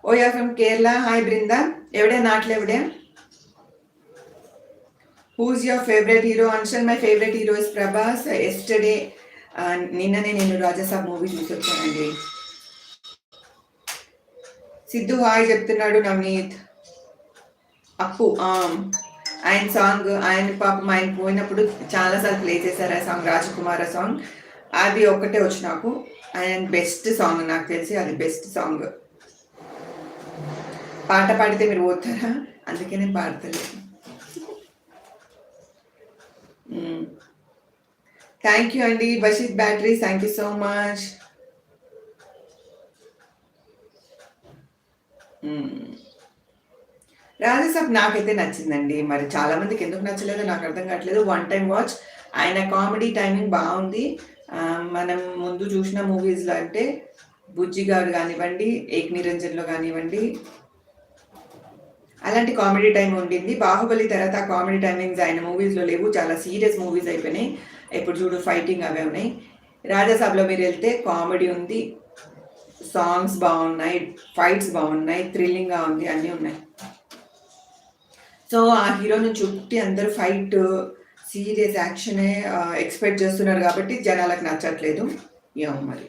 Oh you are from Kerala. Hi Brinda. എവിടെ നാട്ടിലെവിടെ? Who's your favourite hero? అన్షన్ my favourite hero is Prabhas. Yesterday నిన్ననే నేను రాజాసాబ్ మూవీ చూసి వచ్చానండి. సిద్ధు హాయ్ చెప్తున్నాడు నవనీత్. అప్పు ఆయన సాంగ్, ఆయన పాపం ఆయన పోయినప్పుడు చాలాసార్లు ప్లే చేశారు ఆ సాంగ్, రాజకుమార సాంగ్. అది ఒక్కటే వచ్చి నాకు. ఆయన బెస్ట్ సాంగ్ నాకు తెలిసి, అది బెస్ట్ సాంగ్. పాట పాడితే మీరు పోతారా? అందుకే నేను పాడతలేదు. థ్యాంక్ యూ అండి Basheed batteries, thank you so much. Rajasaab నాకైతే నచ్చిందండి. మరి చాలా మందికి ఎందుకు నచ్చలేదో నాకు అర్థం కావట్లేదు. One time watch. ఆయన కామెడీ టైమింగ్ బాగుంది. మనం ముందు చూసిన మూవీస్లో అంటే బుజ్జి గారు కానివ్వండి, ఏక్ నిరంజన్లో కానివ్వండి, అలాంటి కామెడీ టైం ఉండింది. బాహుబలి తర్వాత కామెడీ టైమింగ్స్ ఆయన మూవీస్లో లేవు, చాలా సీరియస్ మూవీస్ అయిపోయినాయి. ఇప్పుడు చూడు ఫైటింగ్ అవే ఉన్నాయి. రాజాసాబ్లో మీరు వెళ్తే కామెడీ ఉంది, సాంగ్స్ బాగున్నాయి, ఫైట్స్ బాగున్నాయి, థ్రిల్లింగ్గా ఉంది, అన్నీ ఉన్నాయి. సో ఆ హీరోని చుట్టి అందరూ ఫైట్, సీరియస్ యాక్షనే ఎక్స్పెక్ట్ చేస్తున్నారు కాబట్టి జనాలకు నచ్చట్లేదు. ఏమో మరి.